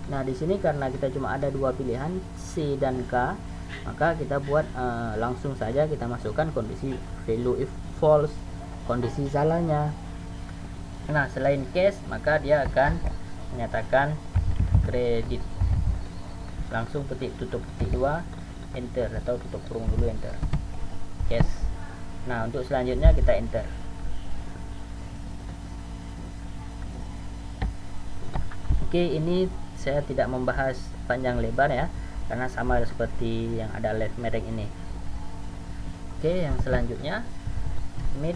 Nah, di sini karena kita cuma ada dua pilihan C dan K, maka kita buat langsung saja kita masukkan kondisi value if false, kondisi salahnya. Nah, selain case maka dia akan menyatakan kredit. Langsung tutup ketik 2 enter, atau tutup kurung dulu enter, case. Nah, untuk selanjutnya kita enter. Oke, ini saya tidak membahas panjang lebar ya, karena sama seperti yang ada left merek ini. Oke, yang selanjutnya mid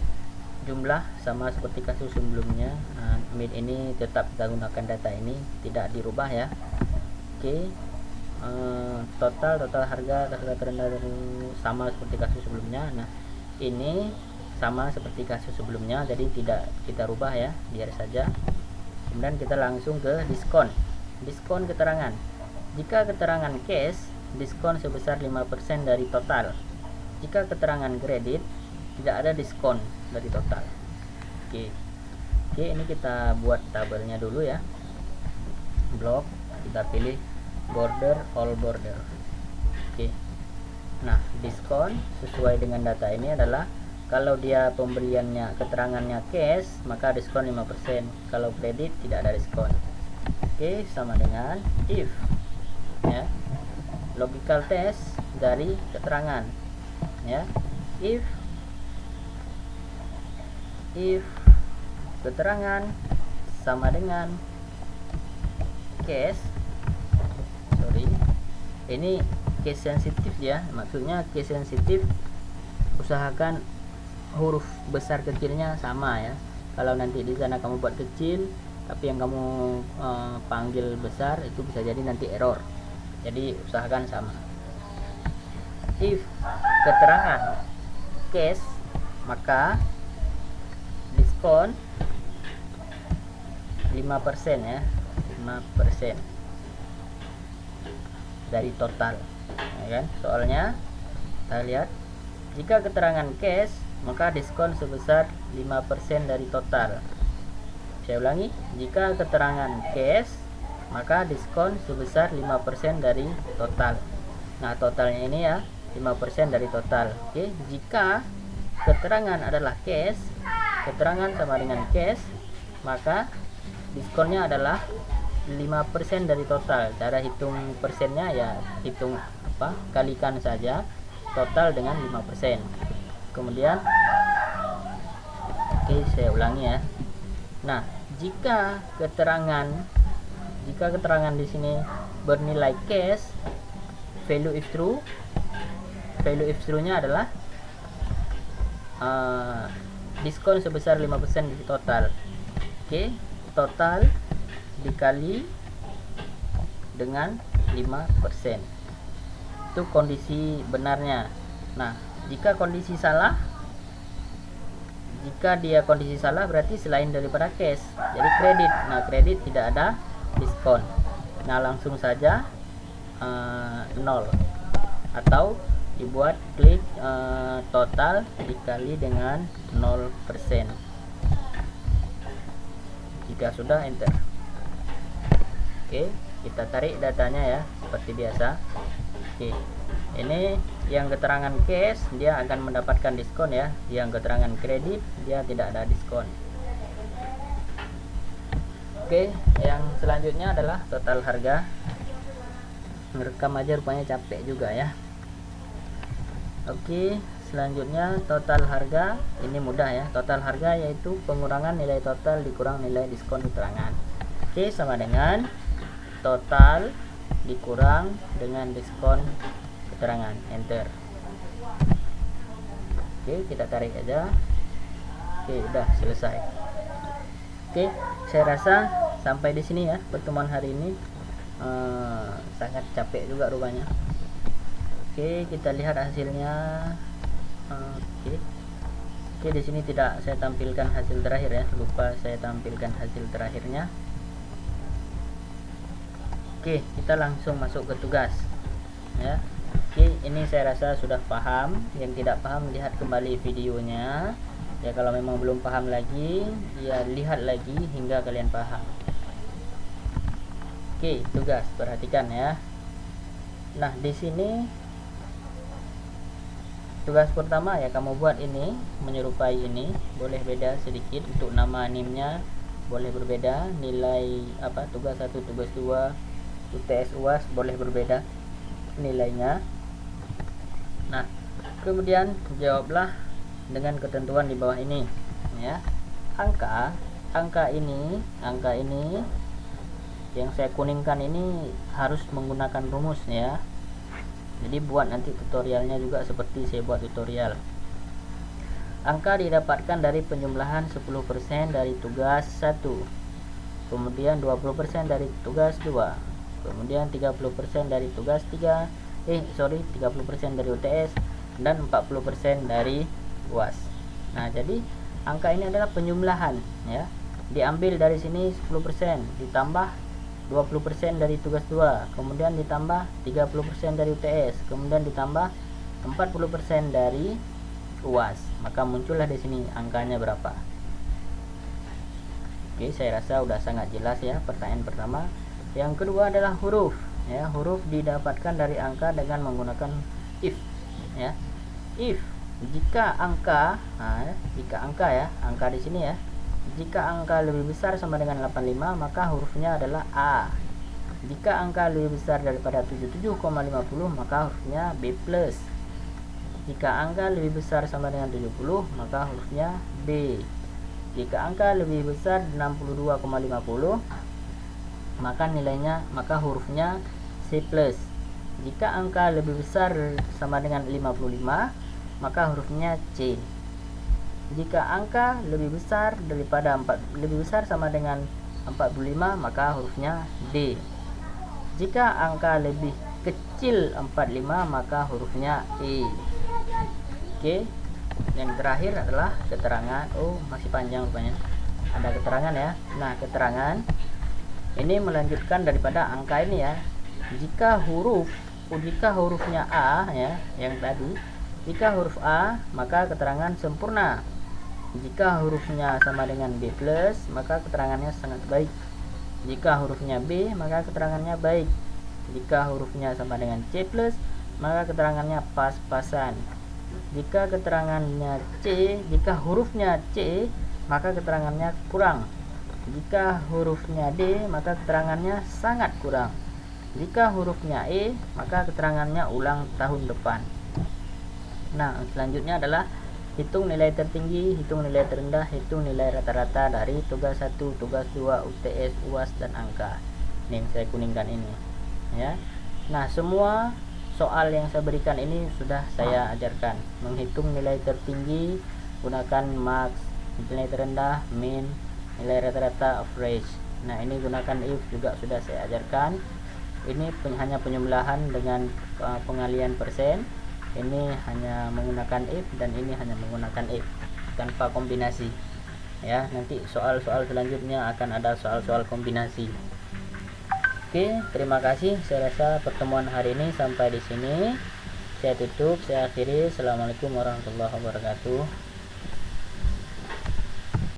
jumlah sama seperti kasus sebelumnya. Nah, mid ini tetap kita gunakan data ini, tidak dirubah ya. Oke, total harga terendah sama seperti kasus sebelumnya. Nah, ini sama seperti kasus sebelumnya, jadi tidak kita rubah ya, biar saja. Kemudian kita langsung ke diskon keterangan. Jika keterangan cash, diskon sebesar 5% dari total. Jika keterangan kredit, tidak ada diskon dari total. Oke, ini kita buat tabelnya dulu ya. Blok, kita pilih border, all border. Oke, nah diskon sesuai dengan data ini adalah kalau dia pemberiannya keterangannya cash maka diskon 5%, kalau kredit tidak ada diskon. Oke, sama dengan if ya, logical test dari keterangan ya. If keterangan sama dengan case, ini case sensitif ya, maksudnya case sensitif usahakan huruf besar kecilnya sama ya. Kalau nanti di sana kamu buat kecil tapi yang kamu panggil besar, itu bisa jadi nanti error. Jadi usahakan sama. If keterangan case, maka diskon 5% ya, 5% dari total ya kan. Soalnya kita lihat, jika keterangan cash maka diskon sebesar 5% dari total. Saya ulangi, jika keterangan cash maka diskon sebesar 5% dari total. Nah, totalnya ini ya 5% dari total. Oke, jika keterangan adalah cash, keterangan sama dengan cash, maka diskonnya adalah 5% dari total. Cara hitung persennya ya hitung kalikan saja total dengan 5%. Kemudian oke, saya ulangi ya. Nah, jika keterangan di sini bernilai cash, value if true nya adalah diskon sebesar 5% dari total. Oke, total dikali dengan 5%. Itu kondisi benarnya. Nah, jika dia kondisi salah berarti selain daripada cash, jadi kredit. Nah, kredit tidak ada diskon. Nah, langsung saja 0, atau dibuat klik total dikali dengan 0%. Jika sudah, enter. Oke, kita tarik datanya ya seperti biasa. Oke, ini yang keterangan cash dia akan mendapatkan diskon ya, yang keterangan kredit dia tidak ada diskon. Oke, yang selanjutnya adalah total harga. Ngerekam aja rupanya capek juga ya. Oke, selanjutnya total harga. Ini mudah ya. Total harga yaitu pengurangan nilai total dikurang nilai diskon keterangan. Oke, sama dengan total dikurang dengan diskon keterangan. Enter. Oke, kita tarik aja. Oke, udah selesai. Oke, saya rasa sampai di sini ya pertemuan hari ini. Sangat capek juga rupanya. Oke, kita lihat hasilnya. Oke, di sini tidak saya tampilkan hasil terakhir ya, lupa saya tampilkan hasil terakhirnya. Oke, kita langsung masuk ke tugas ya. Oke, ini saya rasa sudah paham. Yang tidak paham lihat kembali videonya ya. Kalau memang belum paham lagi ya lihat lagi hingga kalian paham. Oke, tugas perhatikan ya. Nah, di sini tugas pertama ya, kamu buat ini menyerupai ini, boleh beda sedikit untuk nama NIM-nya, boleh berbeda, nilai tugas 1, tugas 2, UTS UAS boleh berbeda nilainya. Nah, kemudian jawablah dengan ketentuan di bawah ini ya. Angka ini yang saya kuningkan ini harus menggunakan rumus ya. Jadi buat nanti tutorialnya juga seperti saya buat tutorial. Angka didapatkan dari penjumlahan 10% dari tugas 1, kemudian 20% dari tugas 2, kemudian 30% dari tugas 3, 30% dari UTS, dan 40% dari UAS. Nah, jadi angka ini adalah penjumlahan ya. Diambil dari sini 10%, ditambah 20% dari tugas 2, kemudian ditambah 30% dari UTS, kemudian ditambah 40% dari UAS. Maka muncullah di sini angkanya berapa. Oke, saya rasa udah sangat jelas ya pertanyaan pertama. Yang kedua adalah huruf ya. Huruf didapatkan dari angka dengan menggunakan if ya. If jika angka angka di sini ya, jika angka lebih besar sama dengan 85 maka hurufnya adalah A. Jika angka lebih besar daripada 77,50 maka hurufnya B+. Jika angka lebih besar sama dengan 70 maka hurufnya B. Jika angka lebih besar 62,50 maka hurufnya C+. Jika angka lebih besar sama dengan 55 maka hurufnya C. Jika angka lebih besar sama dengan 45 maka hurufnya D. Jika angka lebih kecil 45 maka hurufnya E. Oke. Yang terakhir adalah keterangan. Masih panjang rupanya. Ada keterangan ya. Nah, keterangan ini melanjutkan daripada angka ini ya. Jika hurufnya A ya, yang tadi. Jika huruf A maka keterangan sempurna. Jika hurufnya sama dengan B+, maka keterangannya sangat baik. Jika hurufnya B, maka keterangannya baik. Jika hurufnya sama dengan C+, maka keterangannya pas-pasan. Jika hurufnya C, maka keterangannya kurang. Jika hurufnya D, maka keterangannya sangat kurang. Jika hurufnya E, maka keterangannya ulang tahun depan. Nah, selanjutnya adalah hitung nilai tertinggi, hitung nilai terendah, hitung nilai rata-rata dari tugas 1, tugas 2, UTS, UAS, dan angka. Ini yang saya kuningkan ini ya. Nah, semua soal yang saya berikan ini sudah saya ajarkan. Menghitung nilai tertinggi gunakan max, nilai terendah min, nilai rata-rata average. Nah, ini gunakan if juga sudah saya ajarkan. Ini hanya penyembelahan dengan pengalian persen. Ini hanya menggunakan if dan ini hanya menggunakan if tanpa kombinasi ya. Nanti soal-soal selanjutnya akan ada soal-soal kombinasi. Oke, terima kasih. Saya rasa pertemuan hari ini sampai di sini. Saya tutup, saya akhiri. Assalamualaikum warahmatullahi wabarakatuh.